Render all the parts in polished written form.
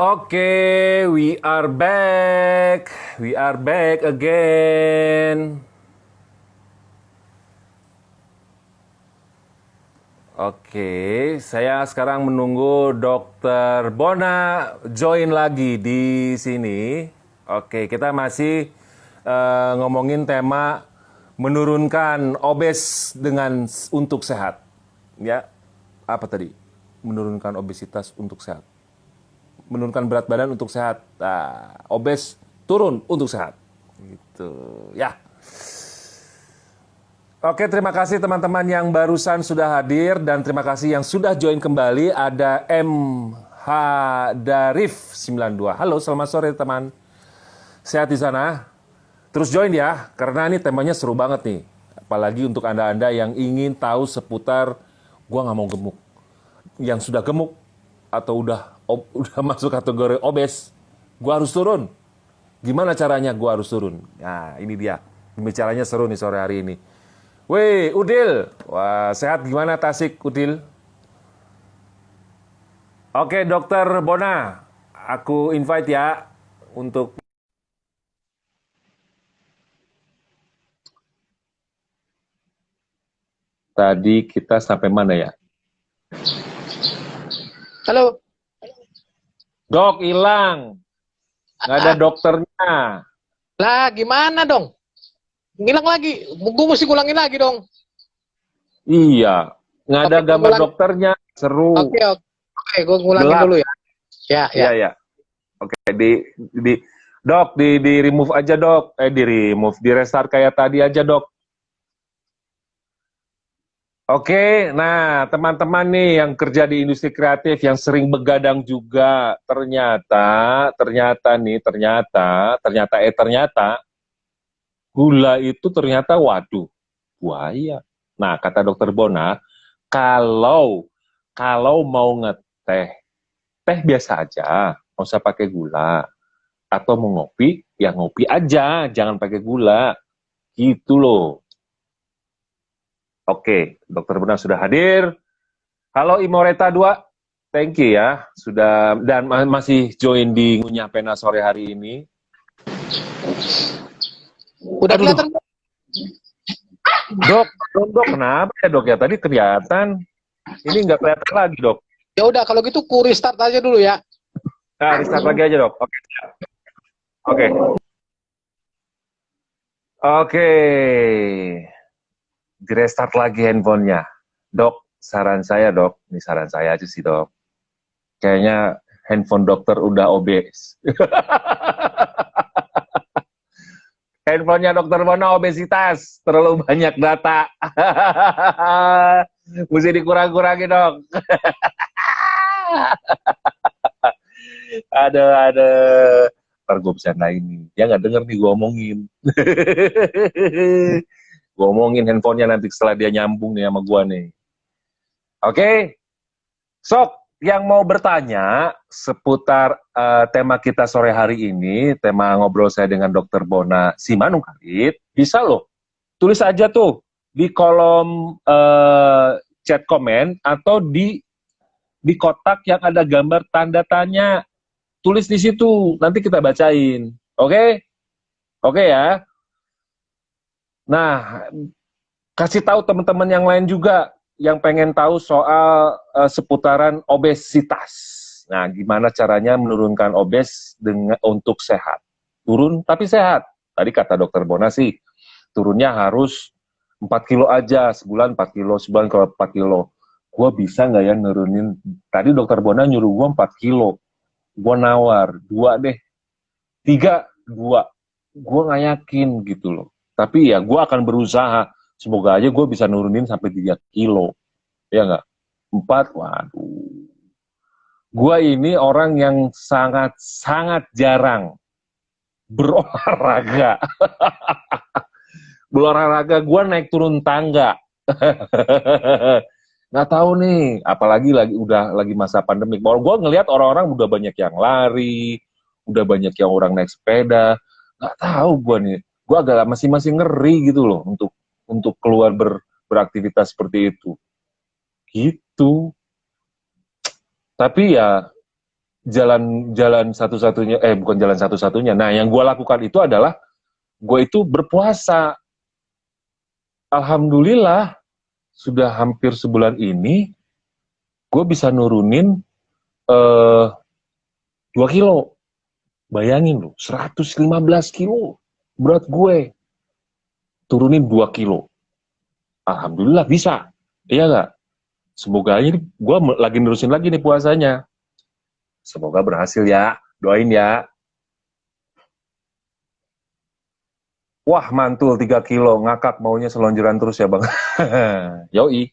Oke, we are back. We are back again. Oke, saya sekarang menunggu Dokter Bona join lagi di sini. Oke, kita masih ngomongin tema menurunkan obes untuk sehat. Ya, apa tadi? Menurunkan obesitas untuk sehat. Menurunkan berat badan untuk sehat. Nah, obes turun untuk sehat. Gitu. Ya. Oke, terima kasih teman-teman yang barusan sudah hadir dan terima kasih yang sudah join kembali. Ada MH Darif 92. Halo, selamat sore teman. Sehat di sana? Terus join ya, karena ini temanya seru banget nih. Apalagi untuk Anda-Anda yang ingin tahu seputar gua nggak mau gemuk. Yang sudah gemuk atau udah masuk kategori obes, gua harus turun. Gimana caranya gua harus turun? Nah, ini dia. Bicaranya seru nih sore hari ini. Weh, Udil. Wah, sehat gimana Tasik, Udil? Oke, Dokter Bona. Aku invite ya untuk... Tadi kita sampai mana ya? Halo. Dok, hilang. Nggak ada dokternya. Lah, gimana dong? Ngilang lagi. Gue mesti ngulangin lagi dong. Iya, nggak ada Oke, gue gambar ngulangin. dokternya. Seru. Oke, oke. Oke, gue ngulangin Gelap. dulu ya. Ya, ya. Iya, ya. Oke, Dok, di remove aja, Dok. Di remove, di restart kayak tadi aja, Dok. Oke, nah teman-teman nih yang kerja di industri kreatif yang sering begadang juga, ternyata gula itu ternyata waduh, buaya. Nah, kata dokter Bona, kalau kalau mau ngeteh, teh biasa aja, nggak usah pakai gula. Atau mau ngopi, ya ngopi aja, jangan pakai gula. Gitu loh. Oke, dokter Bona sudah hadir. Halo Imoreta 2, thank you ya sudah dan masih join di Ngunyah Pena sore hari ini. Udah Aduh, kelihatan? dok, kenapa ya dok ya? Tadi kelihatan, ini nggak kelihatan lagi dok. Ya udah, kalau gitu ku restart aja dulu ya. Nah, restart lagi aja dok. Oke, oke, oke. Di restart lagi handphonenya. Dok, saran saya dok, ini saran saya aja sih dok. Kayaknya handphone dokter udah obes. Handphonenya dokter Bono obesitas, terlalu banyak data. Mesti dikurang-kurangi dok. Ada. Ntar gue bercandain nih. Dia nggak denger nih gue omongin. Gue omongin handphonenya nanti setelah dia nyambung nih sama gue nih. Oke? Sok, yang mau bertanya seputar tema kita sore hari ini, tema ngobrol saya dengan Dokter Bona Simanungkalit, bisa loh. Tulis aja tuh di kolom chat komen atau di kotak yang ada gambar tanda tanya. Tulis di situ, nanti kita bacain. Oke? Oke ya. Nah, kasih tahu teman-teman yang lain juga yang pengen tahu soal seputaran obesitas. Nah, gimana caranya menurunkan obes untuk sehat? Turun tapi sehat. Tadi kata dokter Bona sih, turunnya harus 4 kilo aja, sebulan 4 kilo, sebulan kalau 4 kilo. Gue bisa nggak ya nurunin, tadi dokter Bona nyuruh gue 4 kilo. Gue nawar, 2 deh. 3, 2. Gue nggak yakin gitu loh. Tapi ya gue akan berusaha. Semoga aja gue bisa nurunin sampai 3 kilo. Ya nggak? 4, waduh. Gue ini orang yang sangat jarang berolahraga. Berolahraga gue naik turun tangga. Nggak tahu nih, apalagi udah lagi masa pandemi. Kalau gue ngelihat orang-orang udah banyak yang lari, udah banyak yang orang naik sepeda. Nggak tahu gue nih, gue agak masih ngeri gitu loh untuk keluar beraktivitas seperti itu. Gitu. Tapi ya jalan satu-satunya, bukan jalan satu-satunya. Nah, yang gue lakukan itu adalah gue itu berpuasa. Alhamdulillah sudah hampir sebulan ini gue bisa nurunin 2 kilo. Bayangin loh, 115 kilo berat gue. Turunin 2 kilo. Alhamdulillah bisa. Iya nggak? Semoga ini gue lagi nerusin lagi nih puasanya. Semoga berhasil ya. Doain ya. Wah, mantul 3 kilo. Ngakak maunya selonjoran terus ya, Bang. Yoi.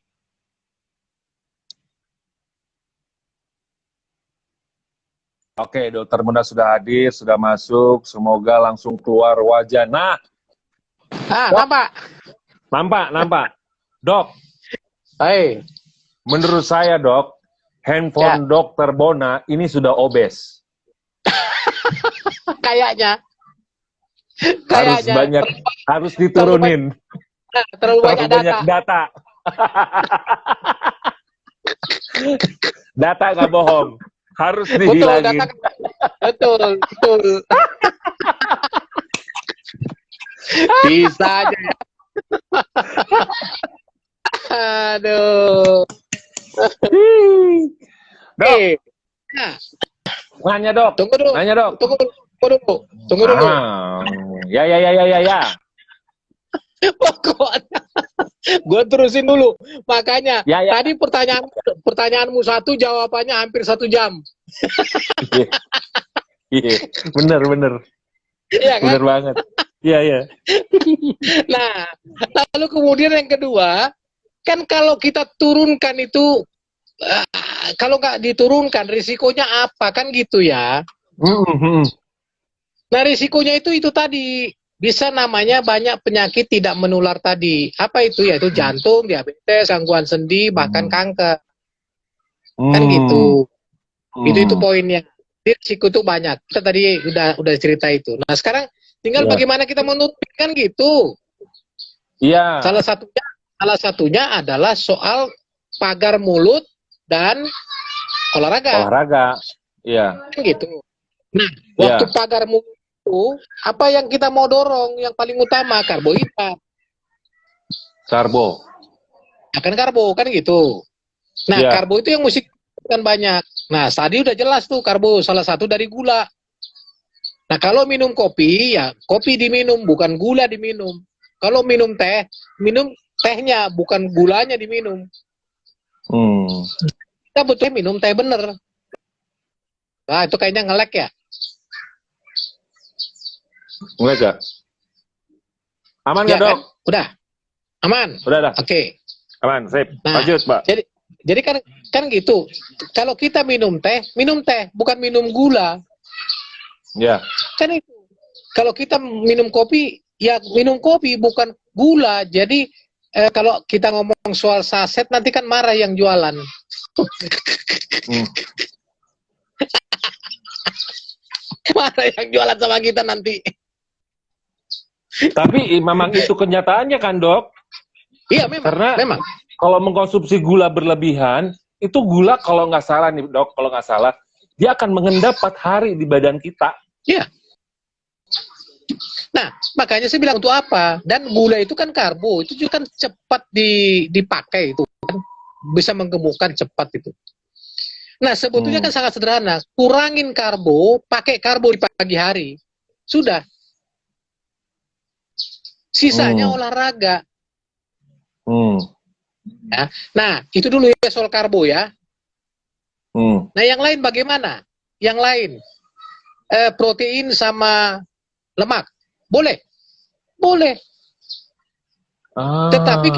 Oke, Dokter Muna sudah hadir, sudah masuk. Semoga langsung keluar wajah. Nah, Nampak. Nampak. Dok, Hai. menurut saya, Dok, handphone Dokter Bona ini sudah obes. Kayaknya. Harus banyak, harus diturunin. Terlalu banyak data. Data nggak bohong. Harus dihilangin. Betul. Bisa aja ya. Aduh. Dok. Nanya, Dok. Tunggu dulu. Nanya, Dok. Tunggu dulu. Ya. Pokoknya gue terusin dulu. Makanya Ya. tadi pertanyaanmu satu, jawabannya hampir 1 jam. Iya, bener. Iya kan? Bener banget. Iya. Nah, lalu kemudian yang kedua, kan kalau kita turunkan itu, kalau nggak diturunkan risikonya apa, kan gitu ya. Nah, risikonya itu tadi, bisa namanya banyak penyakit tidak menular tadi. Apa itu? Yaitu jantung, diabetes, gangguan sendi, bahkan kanker. Kan gitu. Itu poinnya. Risiko itu banyak. Kita tadi udah cerita itu. Nah, sekarang tinggal bagaimana kita menurunkan gitu. Iya. Salah satunya adalah soal pagar mulut dan olahraga. Iya. Kan gitu. Nah, waktu pagar mulut itu, apa yang kita mau dorong yang paling utama? Karbohidrat. Karbo. Akan karbo, kan gitu. Nah, karbo itu yang mesti kan banyak. Nah, tadi udah jelas tuh karbo, salah satu dari gula. Nah, kalau minum kopi, ya kopi diminum, bukan gula diminum. Kalau minum teh, minum tehnya, bukan gulanya diminum. Kita butuh minum teh bener. Nah, itu kayaknya ngelek ya. Enggak, Kak. Aman nggak, Dok? Kan? Udah. Aman? Udah. Oke. Aman, sip. Nah, lanjut, Pak. Jadi kan gitu. Kalau kita minum teh, bukan minum gula. Ya. Kan itu. Kalau kita minum kopi, ya minum kopi bukan gula. Jadi kalau kita ngomong soal saset, nanti kan marah yang jualan. Marah yang jualan sama kita nanti. Tapi memang itu kenyataannya kan, Dok? Iya, memang. Kalau mengkonsumsi gula berlebihan, itu gula kalau nggak salah nih, Dok, kalau nggak salah, dia akan mengendap 4 hari di badan kita. Iya. Nah, makanya saya bilang untuk apa? Dan gula itu kan karbo, itu juga kan cepat dipakai itu kan. Bisa menggemukkan cepat itu. Nah, sebetulnya kan sangat sederhana. Kurangin karbo, pakai karbo di pagi hari. Sudah. Sisanya olahraga. Ya. Nah, itu dulu ya soal karbo ya. Nah, yang lain bagaimana? Yang lain, protein sama lemak, boleh. Tetapi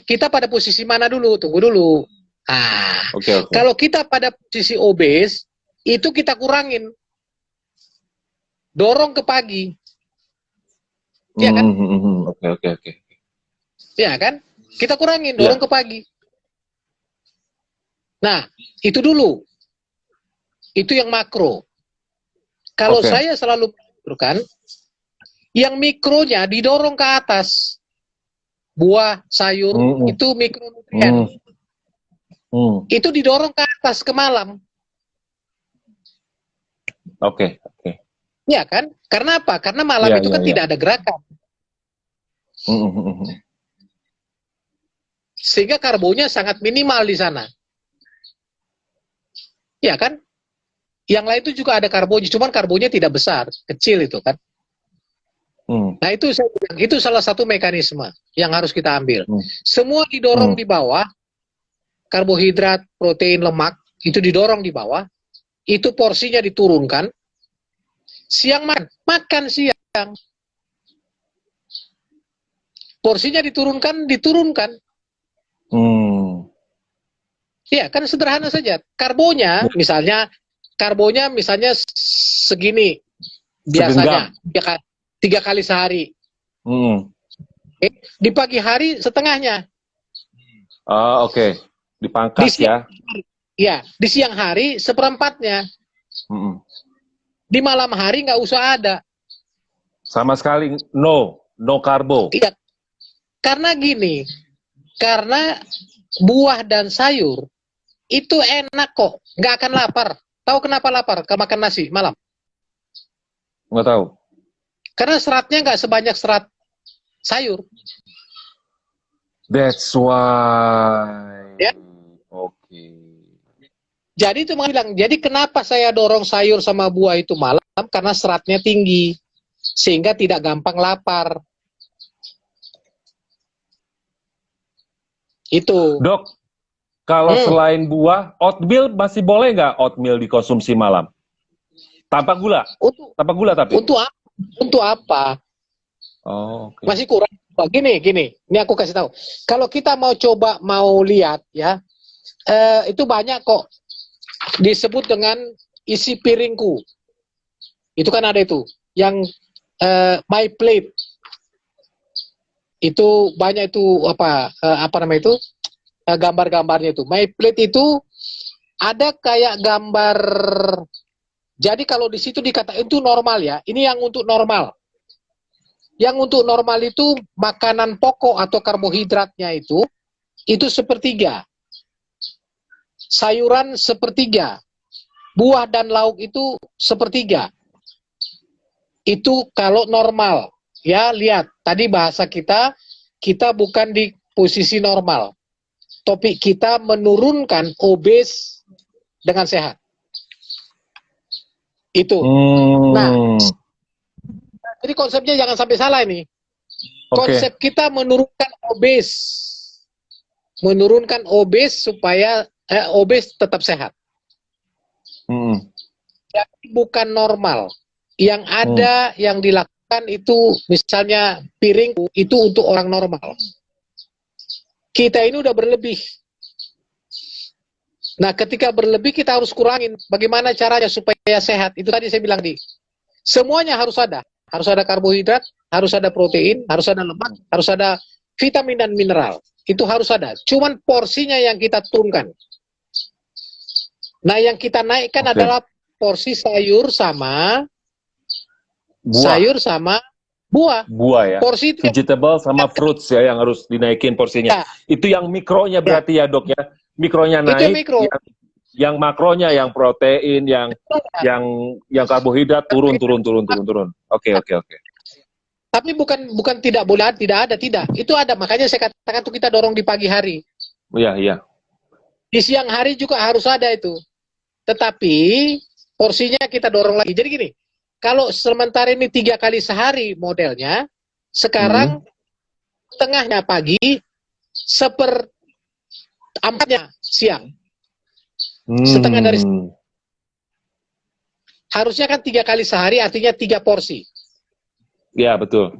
kita pada posisi mana dulu? Tunggu dulu. Okay. Kalau kita pada posisi obes, itu kita kurangin, dorong ke pagi. Iya kan? Oke. Iya kan? Kita kurangin, dorong ke pagi. Nah, itu dulu. Itu yang makro. Kalau saya selalu kan, yang mikronya didorong ke atas. Buah, sayur, itu mikronutrien. Itu didorong ke atas, ke malam. Oke, oke. Ya kan? Karena apa? Karena malam Ya, itu ya, kan ya. tidak ada gerakan. Sehingga karbonya sangat minimal di sana. Ya kan? Yang lain itu juga ada karbonya, cuman karbonya tidak besar, kecil itu kan. Nah itu saya bilang, itu salah satu mekanisme yang harus kita ambil. Semua didorong di bawah, karbohidrat, protein, lemak, itu didorong di bawah, itu porsinya diturunkan, siang makan siang. Porsinya diturunkan. Ya kan sederhana saja. Karbonya misalnya segini biasanya, 3 kali sehari. Di pagi hari setengahnya. Oke. Dipangkas ya. Ya, di siang hari seperempatnya. Di malam hari nggak usah ada. Sama sekali no karbo. Iya. Karena gini, karena buah dan sayur itu enak kok, nggak akan lapar. Tahu kenapa lapar? Kalau makan nasi malam? Nggak tahu. Karena seratnya nggak sebanyak serat sayur. That's why. Ya. Oke. Jadi itu bilang, jadi kenapa saya dorong sayur sama buah itu malam? Karena seratnya tinggi, sehingga tidak gampang lapar. Itu. Dok, kalau selain buah, oatmeal masih boleh nggak oatmeal dikonsumsi malam? Tanpa gula? Tanpa gula tapi? Untuk apa? Oh, okay. Masih kurang. Gini. Ini aku kasih tahu. Kalau kita mau lihat ya, itu banyak kok disebut dengan isi piringku. Itu kan ada itu. Yang my plate. Itu banyak itu apa namanya itu? Gambar-gambarnya itu. My plate itu ada kayak gambar. Jadi kalau di situ dikatakan itu normal ya. Ini yang untuk normal. Yang untuk normal itu makanan pokok atau karbohidratnya itu sepertiga. Sayuran sepertiga. Buah dan lauk itu sepertiga. Itu kalau normal. Ya, lihat. Tadi bahasa kita bukan di posisi normal. Topik kita menurunkan obes dengan sehat. Itu. Nah, jadi konsepnya jangan sampai salah ini. Konsep kita menurunkan obes supaya obes tetap sehat. Jadi bukan normal. Yang ada yang dilakukan itu misalnya piring itu untuk orang normal. Kita ini udah berlebih. Nah, ketika berlebih kita harus kurangin. Bagaimana caranya supaya sehat? Itu tadi saya bilang semuanya harus ada. Harus ada karbohidrat, harus ada protein, harus ada lemak, harus ada vitamin dan mineral. Itu harus ada. Cuman porsinya yang kita turunkan. Nah, yang kita naikkan adalah porsi sayur sama buah. Buah ya. Porsi itu vegetable sama fruits ya yang harus dinaikin porsinya. Ya. Itu yang mikronya berarti ya, Dok ya. Mikronya naik. Itu mikro. Yang makronya, yang protein, yang karbohidrat turun. Oke. Tapi bukan tidak boleh, tidak. Itu ada, makanya saya katakan itu kita dorong di pagi hari. Iya. Di siang hari juga harus ada itu. Tetapi porsinya kita dorong lagi. Jadi gini, kalau sementara ini 3 kali sehari modelnya, sekarang tengahnya pagi, 1/4-nya siang. Setengah dari harusnya kan 3 kali sehari, artinya 3 porsi. Ya, betul.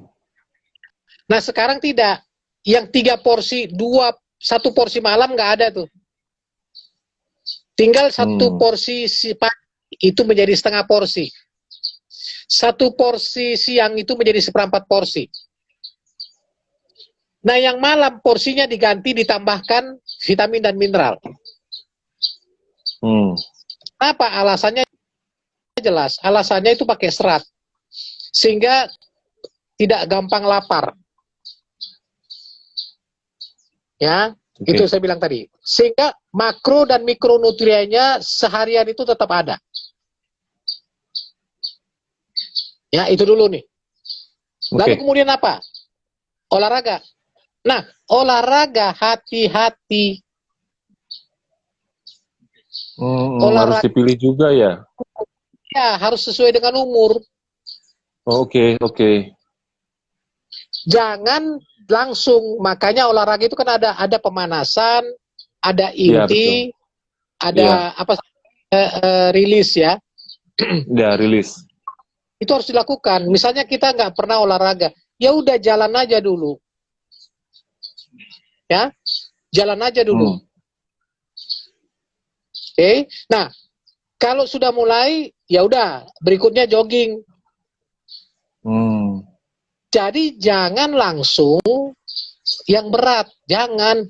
Nah, sekarang tidak. Yang 3 porsi, 1 porsi malam nggak ada tuh. Tinggal 1 porsi itu menjadi setengah porsi. 1 porsi siang itu menjadi 1/4 porsi. Nah, yang malam porsinya diganti, ditambahkan vitamin dan mineral. Apa alasannya? Jelas, alasannya itu pakai serat. Sehingga tidak gampang lapar. Ya, itu saya bilang tadi. Sehingga makro dan mikronutriennya seharian itu tetap ada. Ya, itu dulu nih. Lalu Oke. kemudian apa? Olahraga. Nah, olahraga hati-hati. Harus Olahraga dipilih juga ya. harus sesuai dengan umur. Oke, oke. Jangan langsung, makanya olahraga itu kan ada pemanasan, ada Iya, betul. inti, Iya, ada apa rilis ya. ya rilis. Itu harus dilakukan. Misalnya kita nggak pernah olahraga, ya udah jalan aja dulu. Ya, jalan aja dulu. Oke. Nah, kalau sudah mulai, ya udah, berikutnya jogging. Jadi jangan langsung yang berat, jangan.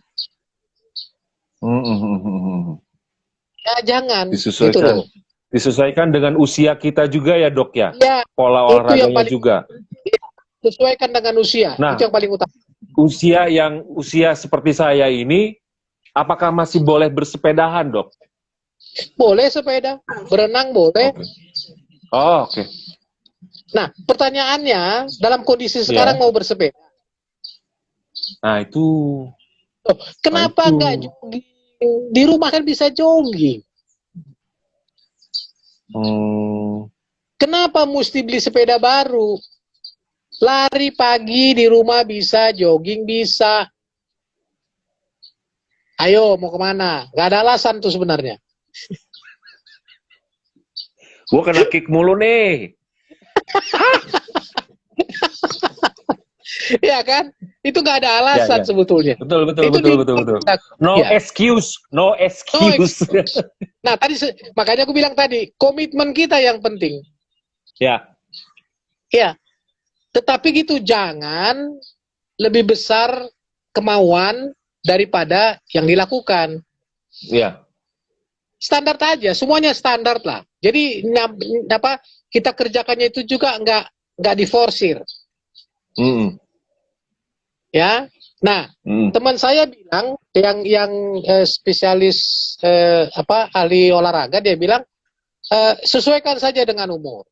Ya jangan. Gitu Disesuaikan. loh. Disesuaikan dengan usia kita juga ya, Dok ya. Ya, Pola itu yang olahraganya paling juga. sesuaikan dengan usia. Nah, Itu yang paling utama. usia seperti saya ini, apakah masih boleh bersepedahan, Dok? Boleh sepeda, berenang boleh. Oke. Oh, oke. Nah, pertanyaannya, dalam kondisi sekarang mau bersepeda. Nah, itu. Oh, kenapa nggak jogging? Di rumah kan bisa jogging. Kenapa mesti beli sepeda baru? Lari pagi di rumah bisa, jogging bisa. Ayo, mau kemana? Gak ada alasan tuh sebenarnya. Gua kena kick mulu nih. Ya kan? Itu gak ada alasan Ya. sebetulnya. Betul. No excuse. Nah, makanya aku bilang tadi, komitmen kita yang penting. Ya. Ya. Tetapi gitu, jangan lebih besar kemauan daripada yang dilakukan. Ya. Standar aja, semuanya standar lah. Jadi kita kerjakannya itu juga nggak diforsir. Ya, nah teman saya bilang yang spesialis ahli olahraga, dia bilang sesuaikan saja dengan umur.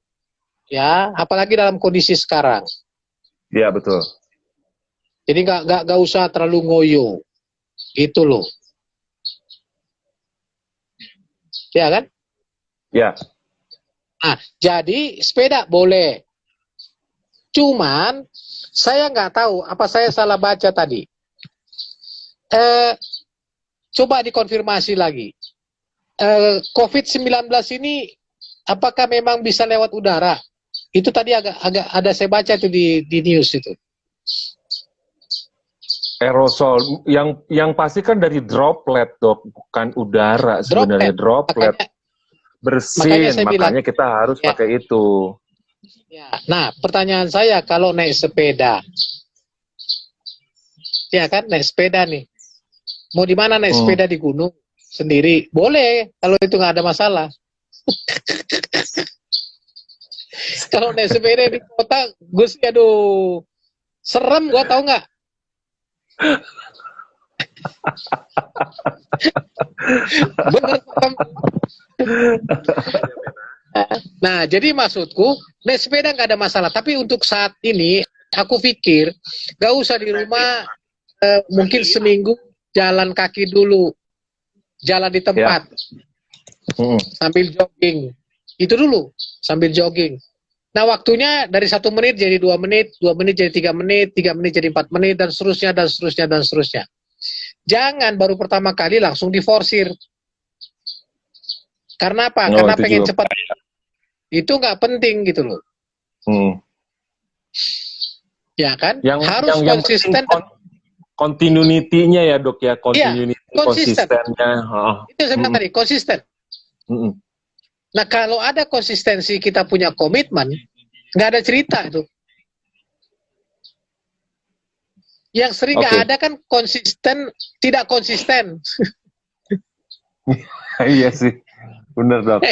Ya, apalagi dalam kondisi sekarang. Ya, betul. Jadi nggak usah terlalu ngoyo, gitu loh. Ya kan? Ya. Nah, jadi sepeda boleh. Cuman saya nggak tahu apa saya salah baca tadi. Coba dikonfirmasi lagi. COVID-19 ini apakah memang bisa lewat udara? Itu tadi agak ada saya baca itu di news itu. Aerosol yang pasti kan dari droplet, Dok, bukan udara sebenarnya. Droplet. Bersin, makanya kita harus pakai itu. Ya. Nah, pertanyaan saya, kalau naik sepeda, ya kan, naik sepeda nih, mau di mana naik sepeda? Di gunung sendiri boleh, kalau itu nggak ada masalah. Kalau naik sepeda di kota, Gus, aduh, serem, gua tahu nggak? Bener, serem. Nah, jadi maksudku, naik sepeda nggak ada masalah. Tapi untuk saat ini, aku pikir nggak usah di rumah. Mungkin seminggu jalan kaki dulu, jalan di tempat, sambil jogging. Itu dulu, sambil jogging. Nah, waktunya dari 1 menit jadi 2 menit, 2 menit jadi 3 menit, 3 menit jadi 4 menit, dan seterusnya, dan seterusnya, dan seterusnya. Jangan baru pertama kali langsung diforsir. Karena apa? Karena pengen cepat. Itu nggak penting gitu loh. Ya kan? Harus konsisten. Continuity-nya ya, Dok ya, konsistennya. Itu saya bilang tadi, konsisten. Nah, kalau ada konsistensi, kita punya komitmen, nggak ada cerita itu. Yang sering nggak ada kan konsisten, tidak konsisten. Iya sih, benar, Dok.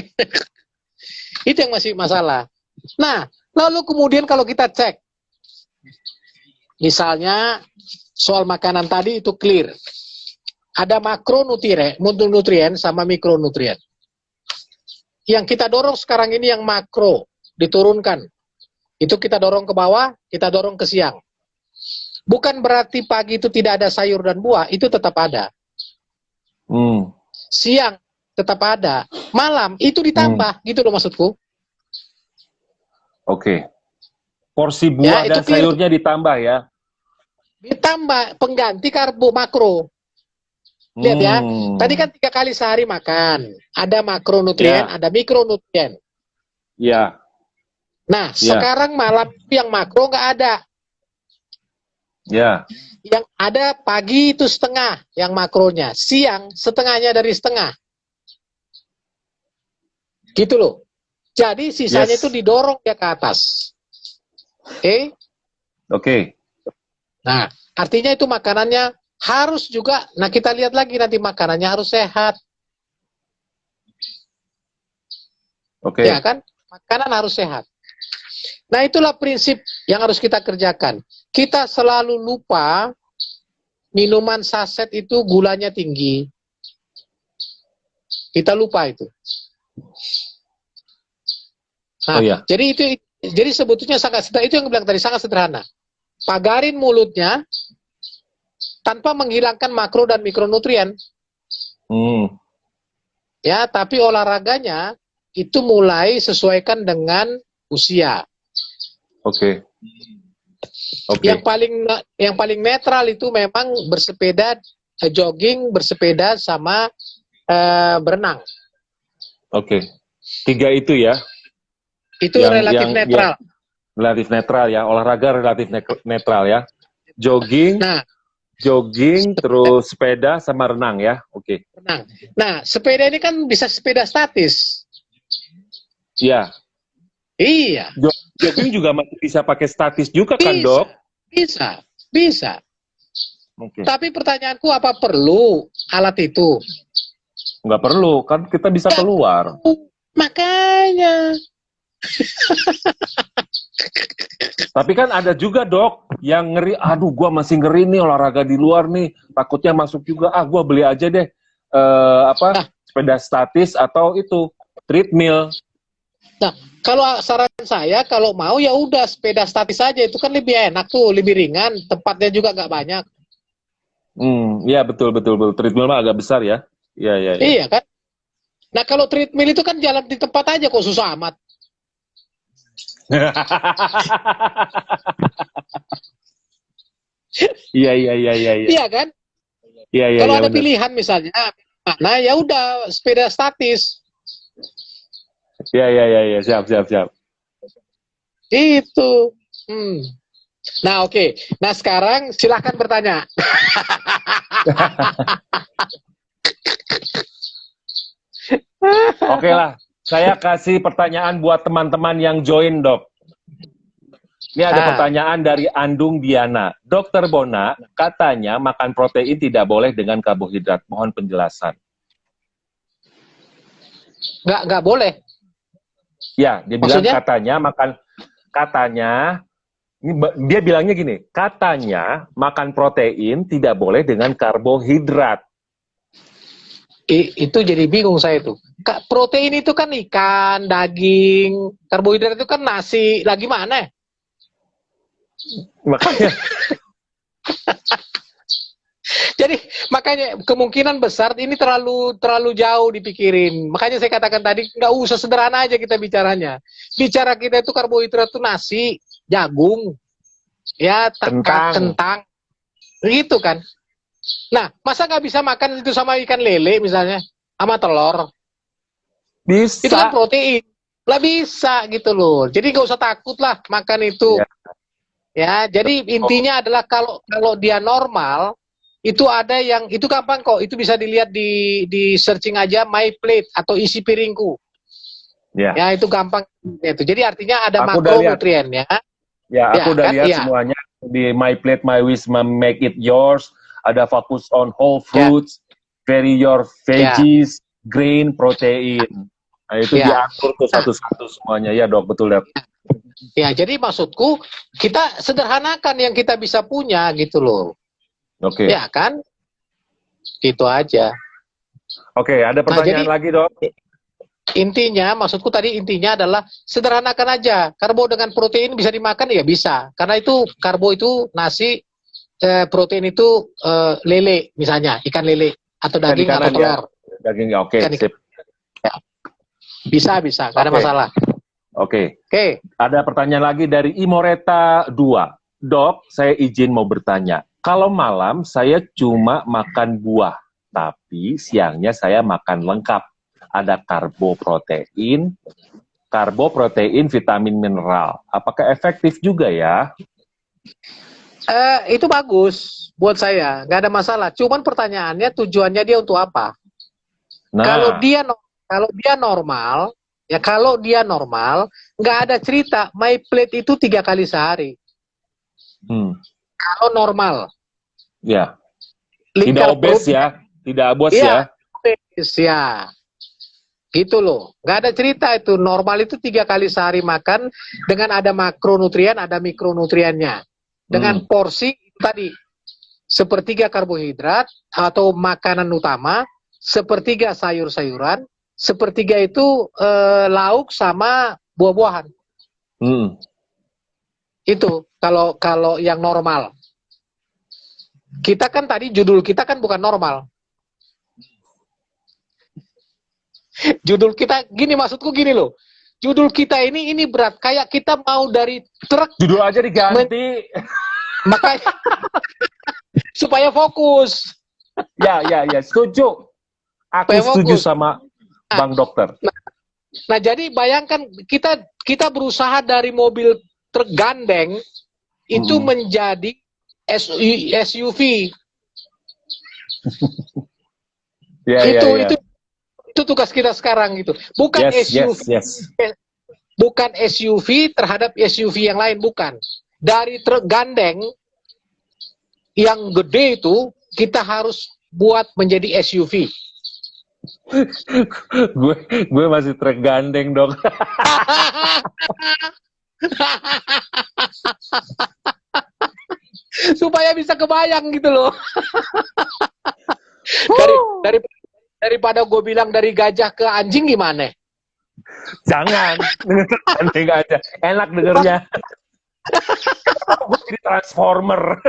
Itu yang masih masalah. Nah, lalu kemudian kalau kita cek, misalnya soal makanan tadi itu clear. Ada makronutrien sama mikronutrien. Yang kita dorong sekarang ini yang makro, diturunkan. Itu kita dorong ke bawah, kita dorong ke siang. Bukan berarti pagi itu tidak ada sayur dan buah, itu tetap ada. Siang tetap ada. Malam itu ditambah, gitu loh maksudku. Oke. Porsi buah dan sayurnya ditambah ya? Ditambah, pengganti karbo makro. Lihat ya, tadi kan 3 kali sehari makan. Ada makronutrien, ada mikronutrien. Iya. Nah, sekarang malam yang makro nggak ada. Ya. Yang ada pagi itu setengah yang makronya, siang setengahnya dari setengah. Gitu loh. Jadi sisanya itu didorong dia ke atas. Oke? Oke. Nah, artinya itu makanannya harus juga, nah kita lihat lagi nanti makanannya harus sehat. Oke. Ya kan? Makanan harus sehat. Nah, itulah prinsip yang harus kita kerjakan. Kita selalu lupa minuman saset itu gulanya tinggi. Kita lupa itu. Nah, jadi sebetulnya sangat sederhana. Itu yang bilang tadi, sangat sederhana. Pagarin mulutnya tanpa menghilangkan makro dan mikronutrien. Ya, tapi olahraganya itu mulai sesuaikan dengan usia. Oke. Yang paling netral itu memang bersepeda, jogging, bersepeda sama berenang. Oke. 3 itu ya. Itu relatif netral. Relatif netral ya, olahraga relatif netral ya. Jogging, terus sepeda sama renang ya. Oke. Renang. Nah, sepeda ini kan bisa sepeda statis. Iya. Iya. Jogging juga masih bisa pakai statis juga kan, Dok? Bisa. Okay. Tapi pertanyaanku, apa perlu alat itu? Nggak perlu, kan kita bisa keluar. Makanya. Tapi kan ada juga, Dok, yang ngeri, aduh gua masih ngeri nih olahraga di luar nih, takutnya masuk juga, gua beli aja deh sepeda statis atau itu treadmill. Nah, kalau saran saya, kalau mau ya udah sepeda statis aja, itu kan lebih enak tuh, lebih ringan, tempatnya juga nggak banyak. Iya betul. Treadmill mah agak besar ya. Iya. Iya kan. Nah kalau treadmill itu kan jalan di tempat aja kok, susah amat. Iya. Iya kan? Iya. Kalau ada pilihan misalnya, nah ya udah sepeda statis. Iya, siap. Itu. Nah, oke. Nah, sekarang silahkan bertanya. Oke lah, saya kasih pertanyaan buat teman-teman yang join, Dok. Ini ada pertanyaan dari Andung Diana. Dokter Bona, katanya makan protein tidak boleh dengan karbohidrat. Mohon penjelasan. Nggak boleh. Ya, dia bilang katanya, dia bilangnya gini, katanya makan protein tidak boleh dengan karbohidrat. Itu jadi bingung saya tuh. Protein itu kan ikan, daging, karbohidrat itu kan nasi, lagi mana? Makanya. Jadi makanya kemungkinan besar ini terlalu jauh dipikirin. Makanya saya katakan tadi nggak usah sederhana aja kita bicaranya. Bicara kita itu karbohidrat itu nasi, jagung, ya kentang, gitu kan. Nah, masa nggak bisa makan itu sama ikan lele misalnya, sama telur? Bisa. Itu kan protein. Lah bisa gitu loh. Jadi nggak usah takut lah makan itu. Ya, jadi intinya adalah kalau dia normal, itu ada yang, itu gampang kok, itu bisa dilihat di searching aja My Plate atau isi piringku. Ya, itu gampang itu. Jadi artinya ada makronutrien ya. Ya, aku udah lihat semuanya di My Plate, My Wish, Make It Yours. Ada fokus on whole fruits, vary your veggies, grain, protein. Nah, itu diatur tuh satu-satu semuanya ya, Dok, betul, Dok. Ya, jadi maksudku kita sederhanakan yang kita bisa punya gitu loh. Oke. Ya kan? Gitu aja. Oke, ada pertanyaan lagi, Dok? Intinya, maksudku tadi intinya adalah sederhanakan aja. Karbo dengan protein bisa dimakan ya bisa. Karena itu karbo itu nasi, protein itu lele misalnya, ikan lele atau daging atau Ikan-ikanan ya. telur. Daging ya, oke, Ikan-ikan. sip. Ya. Bisa, nggak ada Oke. masalah. Oke. Oke. Ada pertanyaan lagi dari Imoreta 2. Dok, saya izin mau bertanya. Kalau malam saya cuma makan buah, tapi siangnya saya makan lengkap. Ada karbo, protein, vitamin, mineral. Apakah efektif juga ya? Itu bagus buat saya, nggak ada masalah. Cuman pertanyaannya tujuannya dia untuk apa? Nah, Kalau dia normal, nggak ada cerita. My plate itu 3 kali sehari. Kalau normal. ya. Tidak Lingkar obes perut, ya, tidak obes iya, ya. obes ya. Gitu loh. Nggak ada cerita itu. Normal itu 3 kali sehari makan dengan ada makronutrien, ada mikronutriennya. Dengan porsi tadi 1/3 karbohidrat atau makanan utama, 1/3 sayur-sayuran, 1/3 itu lauk sama buah-buahan. Itu kalau yang normal. Kita kan tadi judul kita kan bukan normal. Judul kita gini, maksudku gini loh. Judul kita ini berat, kayak kita mau dari truk. Judul aja diganti. Makanya supaya fokus. Ya, setuju. Aku setuju sama Bang Dokter. Nah, jadi bayangkan kita berusaha dari mobil truk gandeng itu menjadi SUV. Itu tugas kita sekarang gitu. Bukan SUV. Bukan SUV terhadap SUV yang lain, bukan. Dari truk gandeng yang gede itu kita harus buat menjadi SUV. gue masih truk gandeng dong. Supaya bisa kebayang gitu loh. Daripada gue bilang dari gajah ke anjing gimana? Jangan, denger gandeng aja. Enak dengernya. Gue jadi transformer.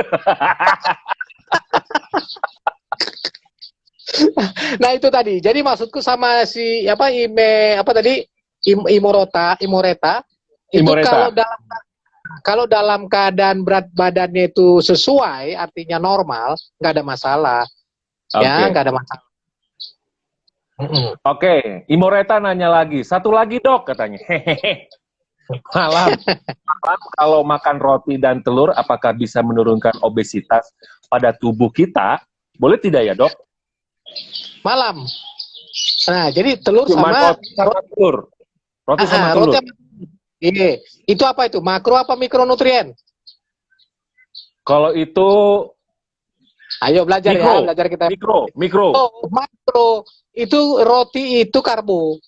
Nah itu tadi. Jadi maksudku sama si Imoreta itu kalau dalam keadaan berat badannya itu sesuai, artinya normal, nggak ada masalah. Ya, nggak ada masalah. Oke, Imoreta nanya lagi. Satu lagi dok katanya. Hehehe. Malam kalau makan roti dan telur, apakah bisa menurunkan obesitas pada tubuh kita? Boleh tidak ya dok? Malam. Nah, jadi telur sama telur. Roti sama telur. Iya. Itu apa itu? Makro apa mikronutrien? Kalau itu ayo belajar mikro, ya, belajar kita. Mikro. Oh, makro. Itu roti itu karbo.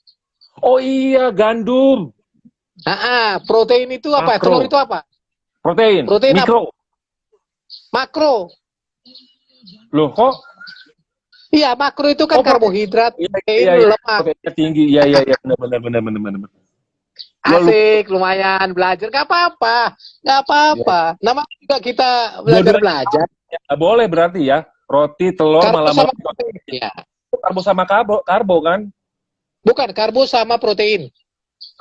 Oh iya, gandum. Protein itu apa? Makro. Telur itu apa? Protein mikro. Apa? Makro. Loh kok? Iya, makro itu kan karbohidrat, lemak. Proteinnya tinggi. Iya, benar. Asik, lumayan belajar. Gak apa-apa. Namanya juga kita belajar. Ya, boleh berarti ya. Roti, telur, karbo malam ya. Karbo sama karbo kan? Bukan, karbo sama protein.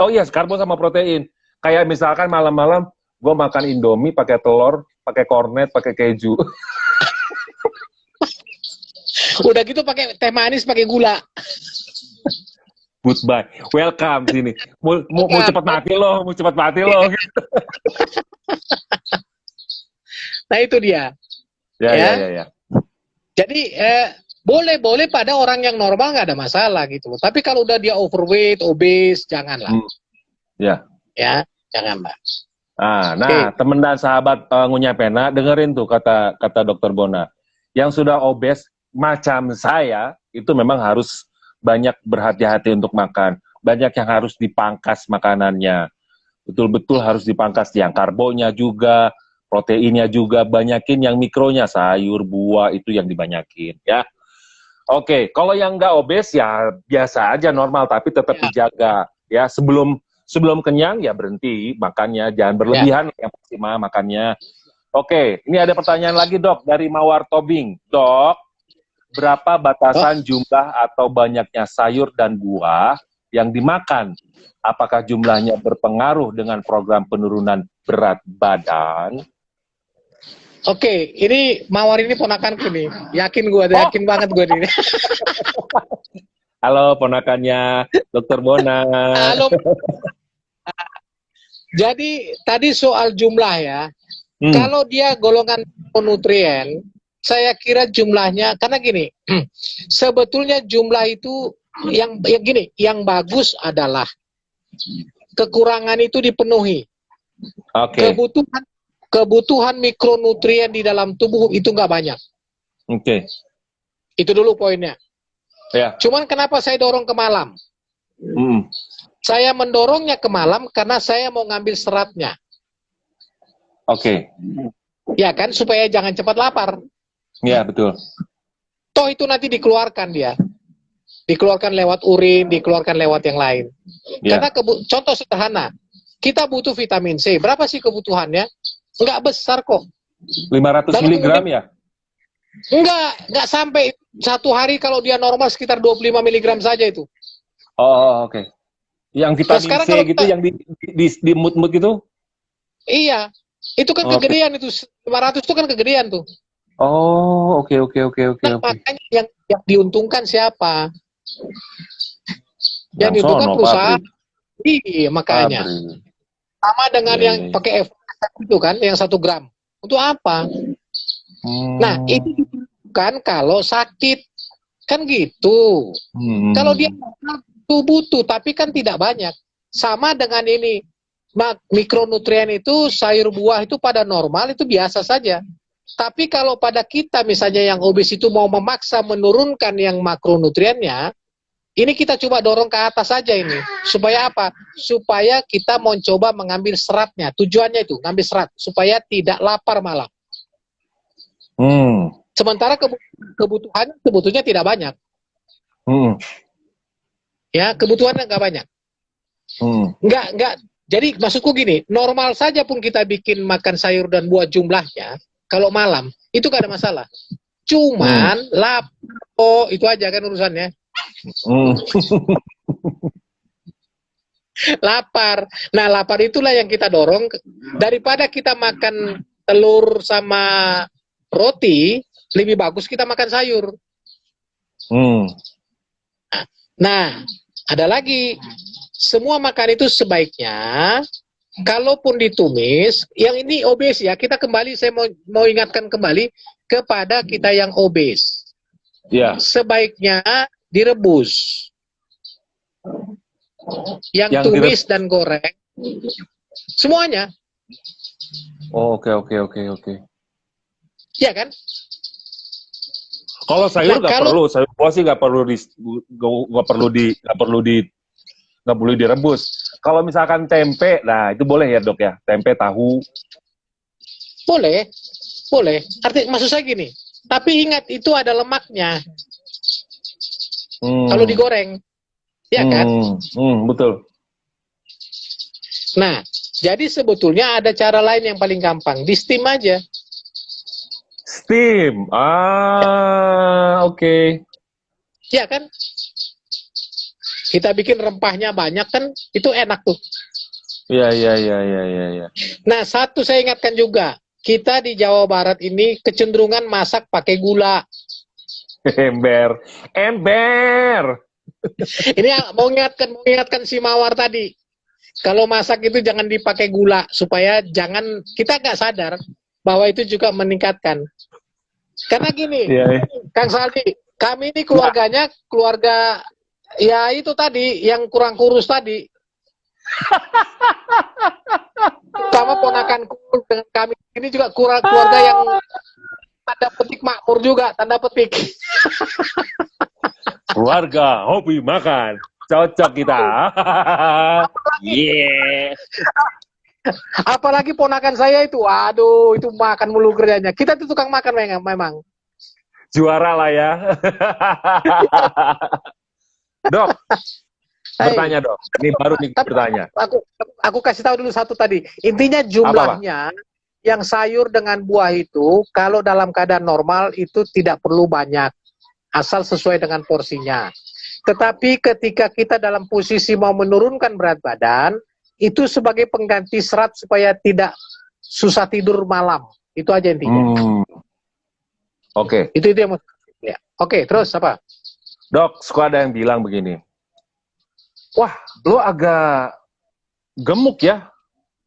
Oh iya, karbo sama protein. Kayak misalkan malam-malam gue makan Indomie pakai telur, pakai kornet, pakai keju. Udah gitu pakai teh manis, pakai gula. Goodbye, welcome sini. Mau cepat mati loh, Gitu. Nah itu dia. Ya. Jadi boleh pada orang yang normal nggak ada masalah gitu loh. Tapi kalau udah dia overweight, obese, janganlah. Ya, jangan Mbak. Nah, teman dan sahabat Ngunyah Pena, dengerin tuh kata Dokter Bona. Yang sudah obes macam saya itu memang harus banyak berhati-hati untuk makan. Banyak yang harus dipangkas makanannya. Betul-betul harus dipangkas yang karbonya juga, proteinnya juga, banyakin yang mikronya, sayur, buah itu yang dibanyakin ya. Oke, kalau yang nggak obes ya biasa aja normal, tapi tetap Ya. dijaga. Ya, sebelum kenyang ya berhenti makannya, jangan berlebihan yang pasti mah makannya. Oke, ini ada pertanyaan lagi dok dari Mawar Tobing. Dok, berapa batasan jumlah atau banyaknya sayur dan buah yang dimakan? Apakah jumlahnya berpengaruh dengan program penurunan berat badan? Oke, ini Mawar ini ponakanku nih. Yakin banget gue nih. Halo ponakannya Dokter Bona. Halo. Jadi tadi soal jumlah ya. Kalau dia golongan nutrien, saya kira jumlahnya karena gini, sebetulnya jumlah itu yang gini, yang bagus adalah kekurangan itu dipenuhi. Oke. Kebutuhan mikronutrien di dalam tubuh itu nggak banyak. Oke. Itu dulu poinnya. Ya. Cuman kenapa saya dorong ke malam? Saya mendorongnya ke malam karena saya mau ngambil seratnya. Oke. Ya kan, supaya jangan cepat lapar. Ya, betul. Toh itu nanti dikeluarkan dia. Dikeluarkan lewat urin, dikeluarkan lewat yang lain. Ya. Karena contoh sederhana, kita butuh vitamin C. Berapa sih kebutuhannya? Enggak besar kok. 500 mg ya? Enggak sampai satu hari kalau dia normal sekitar 25 mg saja itu. Oh, oke. Yang vitamin C gitu, yang di mood gitu? Iya. Itu kan kegedean itu. 500 itu kan kegedean tuh. Oh, oke. Makanya yang diuntungkan siapa? Yang diuntungkan perusahaan. Iya, makanya. Sama dengan yang pakai itu kan, yang 1 gram. Untuk apa? Nah, itu bukan kalau sakit. Kan gitu. Kalau dia butuh, tapi kan tidak banyak. Sama dengan ini. Mikronutrien itu, sayur buah itu pada normal, itu biasa saja. Tapi kalau pada kita, misalnya yang obes itu mau memaksa menurunkan yang makronutriennya, ini kita coba dorong ke atas saja ini. Supaya apa? Supaya kita mau coba mengambil seratnya. Tujuannya itu, ngambil serat. Supaya tidak lapar malam. Sementara kebutuhannya sebetulnya tidak banyak. Ya, kebutuhannya nggak banyak. Nggak. Jadi maksudku gini, normal saja pun kita bikin makan sayur dan buah jumlahnya, kalau malam, itu nggak ada masalah. Cuman, lapar, itu aja kan urusannya. Lapar. Nah, lapar itulah yang kita dorong. Daripada kita makan telur sama roti, lebih bagus kita makan sayur. Nah, ada lagi. Semua makan itu sebaiknya, kalaupun ditumis, yang ini obes ya, kita kembali, saya mau ingatkan kembali kepada kita yang obes. Ya. Sebaiknya direbus. Yang tumis dan goreng, semuanya. Oh, oke. Ya kan? Kalau sayur nggak perlu, sayur buah sih nggak perlu direbus. Kalau misalkan tempe, nah itu boleh ya dok ya, tempe, tahu. Boleh. Maksud saya gini, tapi ingat itu ada lemaknya. Kalau digoreng, ya kan? Betul. Nah, jadi sebetulnya ada cara lain yang paling gampang, di steam aja. Steam, oke. Ya kan? Kita bikin rempahnya banyak kan, itu enak tuh. Iya. Nah, satu saya ingatkan juga, kita di Jawa Barat ini kecenderungan masak pakai gula. Ember. Ini mau ingatkan si Mawar tadi. Kalau masak itu jangan dipakai gula, supaya kita nggak sadar bahwa itu juga meningkatkan. Karena gini, Kang Saldi, kami ini keluarga ya itu tadi, yang kurang kurus tadi. Sama ponakanku dengan kami ini juga keluarga yang tanda petik makmur juga, tanda petik. Keluarga hobi makan, cocok kita. Apalagi ponakan saya itu, aduh, itu makan mulu kerjanya. Kita tuh tukang makan memang. Juara lah ya. Dok, bertanya dok. Ini baru nih bertanya. Aku kasih tahu dulu satu tadi. Intinya jumlahnya yang sayur dengan buah itu kalau dalam keadaan normal itu tidak perlu banyak, asal sesuai dengan porsinya. Tetapi ketika kita dalam posisi mau menurunkan berat badan, itu sebagai pengganti serat supaya tidak susah tidur malam. Itu aja intinya. Oke. Itu yang ya. Oke, terus apa? Dok, suka ada yang bilang begini. Wah, lo agak gemuk ya?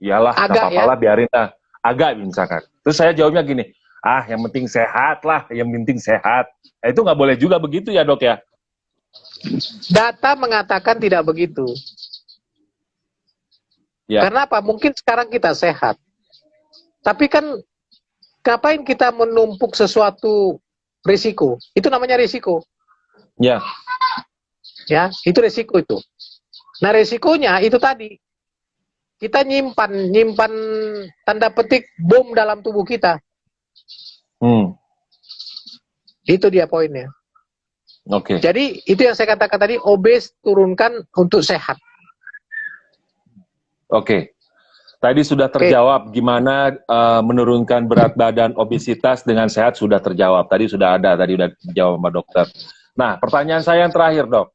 Iyalah, nggak apa-apa lah, biarin lah. Agak misalkan. Terus saya jawabnya gini, yang penting sehat lah, yang penting sehat. Itu nggak boleh juga begitu ya dok ya? Data mengatakan tidak begitu. Ya. Karena apa? Mungkin sekarang kita sehat. Tapi kan, ngapain kita menumpuk sesuatu risiko? Itu namanya risiko. Ya. Ya, itu risiko itu. Nah, risikonya itu tadi. Kita nyimpan tanda petik bom dalam tubuh kita. Itu dia poinnya. Oke. Jadi itu yang saya katakan tadi, obes turunkan untuk sehat. Oke. Tadi sudah terjawab gimana menurunkan berat badan obesitas dengan sehat, sudah terjawab. Tadi sudah dijawab sama dokter. Nah, pertanyaan saya yang terakhir, Dok.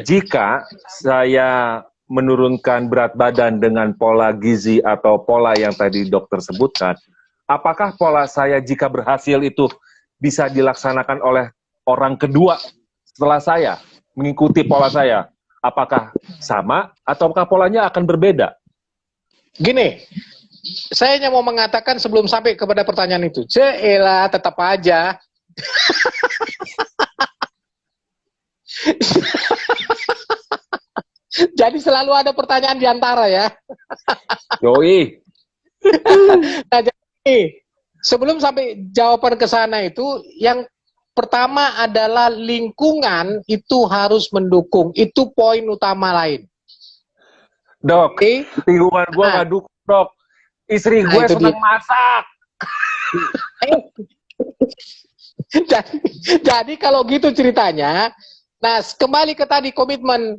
Jika saya menurunkan berat badan dengan pola gizi atau pola yang tadi dokter sebutkan, apakah pola saya jika berhasil itu bisa dilaksanakan oleh orang kedua setelah saya mengikuti pola saya? Apakah sama ataukah polanya akan berbeda? Gini, saya hanya mau mengatakan sebelum sampai kepada pertanyaan itu. Jelah, tetap aja. Jadi selalu ada pertanyaan di antara ya. Yoi. Nah, jadi sebelum sampai jawaban ke sana itu, yang pertama adalah lingkungan itu harus mendukung. Itu poin utama lain. Dok, lingkungan gue nggak dukung, Dok. Istri gue senang masak. Jadi kalau gitu ceritanya, nah kembali ke tadi komitmen.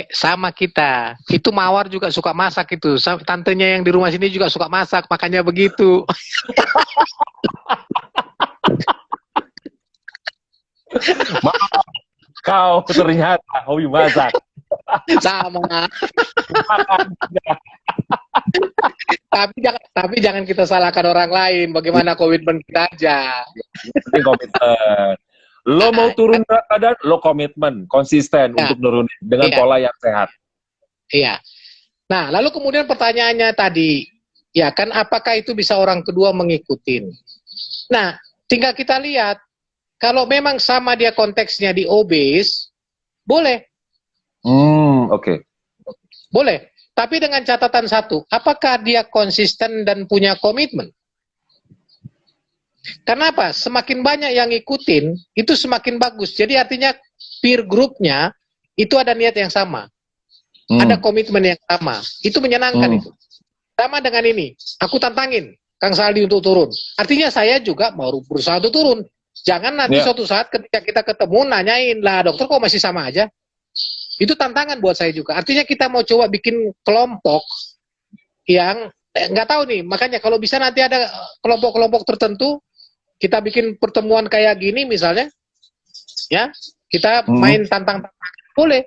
Sama kita. Itu Mawar juga suka masak itu. Tantenya yang di rumah sini juga suka masak, makanya begitu. Kau ternyata hobi masak. Sama. tapi jangan kita salahkan orang lain. Bagaimana komitmen kita aja. Ini komitmen. Lo mau turun berat badan, lo komitmen, konsisten untuk nurunin dengan pola yang sehat. Iya. Nah, lalu kemudian pertanyaannya tadi, ya kan, apakah itu bisa orang kedua mengikuti? Nah, tinggal kita lihat, kalau memang sama dia konteksnya di obes, boleh. Oke. Boleh. Tapi dengan catatan satu, apakah dia konsisten dan punya komitmen? Kenapa? Semakin banyak yang ngikutin, itu semakin bagus. Jadi artinya peer groupnya itu ada niat yang sama. Ada komitmen yang sama. Itu menyenangkan itu. Sama dengan ini, aku tantangin Kang Saldi untuk turun. Artinya saya juga mau berusaha untuk turun. Jangan nanti suatu saat ketika kita ketemu, nanyain, lah dokter kok masih sama aja? Itu tantangan buat saya juga. Artinya kita mau coba bikin kelompok yang, nggak tahu nih, makanya kalau bisa nanti ada kelompok-kelompok tertentu, kita bikin pertemuan kayak gini misalnya, ya, kita main tantang-tantang, boleh,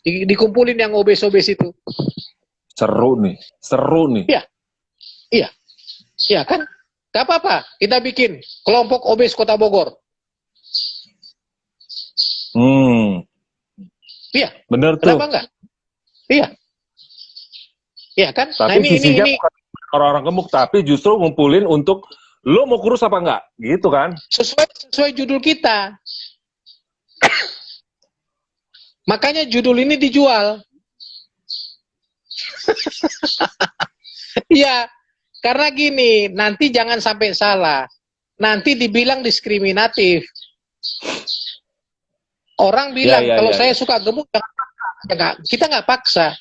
dikumpulin yang obes-obes itu. Seru nih. Iya kan, gak apa-apa, kita bikin kelompok obes Kota Bogor. Iya, bener tuh. Kenapa enggak? Iya kan. Tapi ini bukan orang-orang gemuk, tapi justru ngumpulin untuk lo mau kurus apa enggak, gitu kan? Sesuai judul kita. Makanya judul ini dijual. Iya, karena gini, nanti jangan sampai salah. Nanti dibilang diskriminatif. Orang bilang, kalau saya suka gemuk, kita nggak paksa.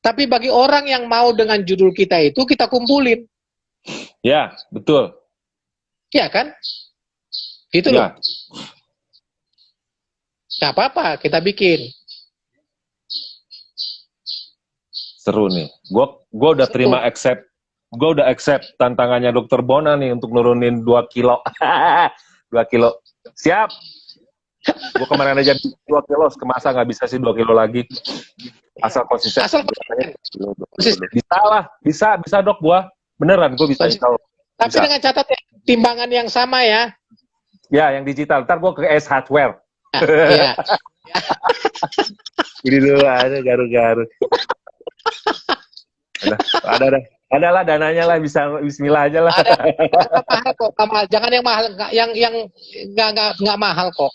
Tapi bagi orang yang mau dengan judul kita itu, kita kumpulin. Ya, betul. Ya kan? Gitu Ya. loh. Nggak apa-apa, kita bikin. Seru nih. Gua udah terima accept. Gue udah accept tantangannya Dokter Bona nih untuk nurunin 2 kilo. 2 kilo. Siap. Gue kemarin aja 2 kilo, kemasa nggak bisa sih 2 kilo lagi. Asal konsisten. Asal Bisa lah, bisa Dok gua. Beneran gue bisa. Tapi bisa. Dengan catat ya, timbangan yang sama ya. Ya, yang digital. Ntar gue ke S Hardware. Iya. Ini dulu ada garu-garu. Ada lah dananya lah, bisa bismillah aja lah. Ada mahal kok, mahal. Jangan yang mahal, yang nggak mahal kok.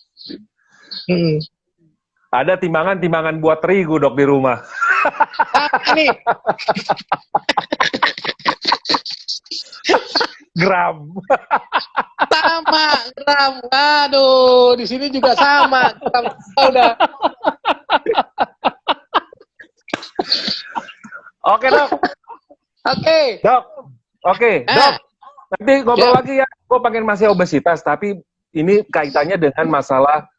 Ada timbangan buat terigu Dok di rumah. Ini gram. Sama gram. Aduh, di sini juga sama. Udah. Oke Dok. Oke. Dok. Oke, Dok. Nanti ngobrol lagi ya. Gue pengen masih obesitas, tapi ini kaitannya dengan masalah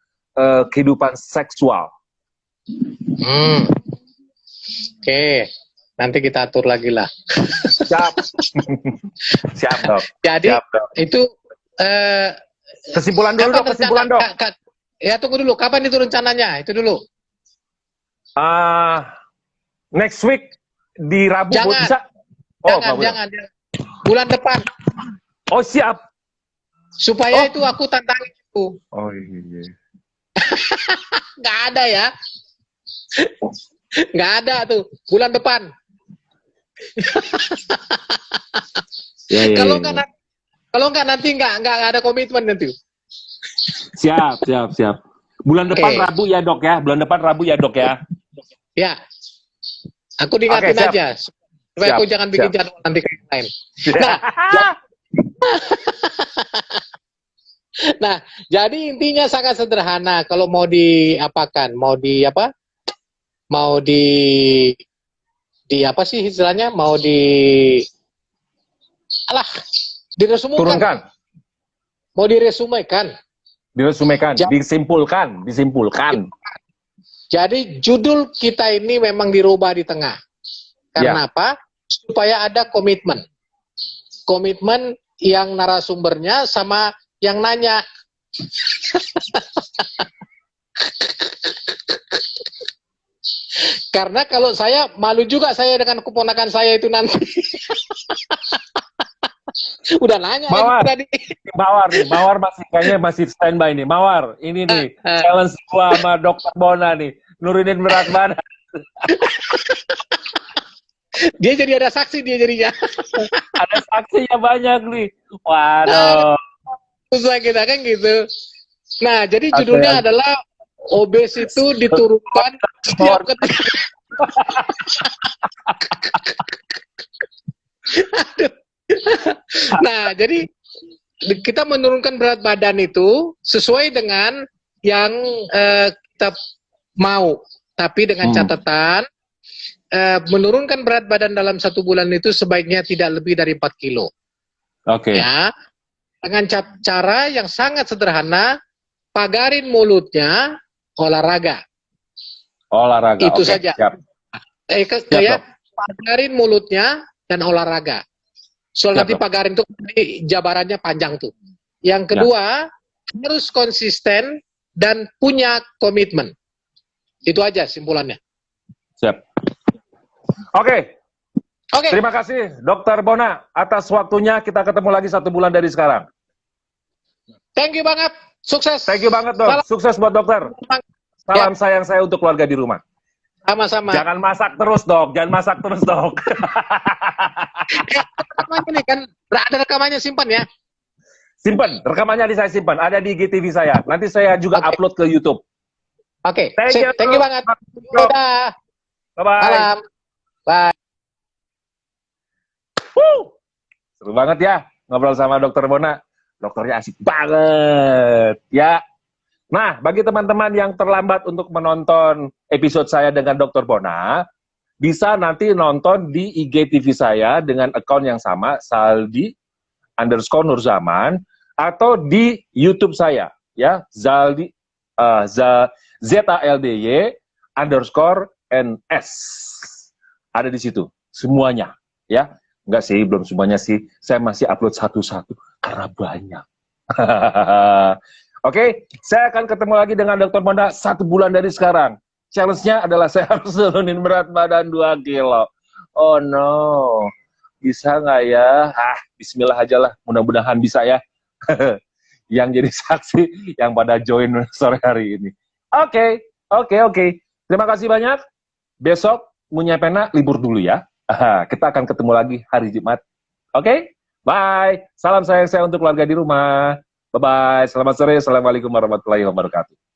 kehidupan seksual. Oke. Nanti kita atur lagi lah. Siap. Siap, Dok. Jadi, siap, Dok. Itu kesimpulan dulu, Dok. Kesimpulan, Dok. Ya, tunggu dulu. Kapan itu rencananya? Itu dulu. Next week di Rabu bisa? Jangan. Bulan depan. Oh, siap. Supaya itu aku tantangin itu. Oh, iya. Nggak ada ya. Nggak ada tuh. Bulan depan. Kalau nggak nanti nggak ada komitmen nanti. Siap. Bulan depan Rabu ya Dok ya. Bulan depan Rabu ya Dok ya. Ya. Aku diingatin aja supaya aku jangan bikin jadwal nanti kayak lain. Nah, jadi intinya sangat sederhana. Kalau mau diapakan, mau di apa sih istilahnya? Mau diresumukan. Turunkan. Mau diresumekan. Disimpulkan. Jadi judul kita ini memang dirubah di tengah. Karena apa? Supaya ada komitmen. Komitmen yang narasumbernya sama yang nanya. Karena kalau saya malu juga saya dengan keponakan saya itu nanti. Udah nanya tadi. Mawar kayaknya masih standby nih. Mawar, ini nih challenge gua sama Dokter Bona nih, nurunin berat badan. Dia jadi ada saksi dia jadinya. Ada saksinya banyak nih. Waduh. Susah kita kan gitu. Nah, jadi judulnya adalah obes itu diturunkan setiap ketika. Nah, jadi kita menurunkan berat badan itu sesuai dengan yang kita mau, tapi dengan catatan menurunkan berat badan dalam 1 bulan itu sebaiknya tidak lebih dari 4 kilo. Oke. Ya, dengan cara yang sangat sederhana, pagarin mulutnya, olahraga. Itu saja. Siap. Pagarin mulutnya dan olahraga. Soal nanti pagarin itu jabarannya panjang tuh. Yang kedua, harus konsisten dan punya komitmen. Itu aja simpulannya. Siap. Oke. Terima kasih Dokter Bona atas waktunya. Kita ketemu lagi 1 bulan dari sekarang. Thank you banget. Sukses. Thank you banget Dok. Sukses buat dokter. Salam sayang saya untuk keluarga di rumah. Sama-sama. Jangan masak terus Dok. Rekamannya nih kan, ada rekamannya, simpan ya. Simpan, rekamannya saya simpan. Ada di IGTV saya. Nanti saya juga upload ke YouTube. Oke. Thank you banget. Udah. Bye-bye. Malam. Bye. Seru banget ya ngobrol sama Dokter Bona. Dokternya asik banget ya. Nah, bagi teman-teman yang terlambat untuk menonton episode saya dengan Dokter Bona, bisa nanti nonton di IGTV saya dengan account yang sama, Saldi_Nurzaman, atau di YouTube saya, ya, Zaldy, ZALDY_NS. Ada di situ, semuanya, ya. Enggak sih, belum semuanya sih. Saya masih upload satu-satu, karena banyak. Oke, saya akan ketemu lagi dengan Dr. Monda 1 bulan dari sekarang. Challenge-nya adalah saya harus turunin berat badan 2 kilo. Oh no, bisa nggak ya? Bismillah aja lah, mudah-mudahan bisa ya. Yang jadi saksi, yang pada join sore hari ini. Oke. Terima kasih banyak. Besok punya pena libur dulu ya. Kita akan ketemu lagi hari Jumat. Oke? Bye. Salam sayang saya untuk keluarga di rumah. Bye-bye. Selamat sore. Assalamualaikum warahmatullahi wabarakatuh.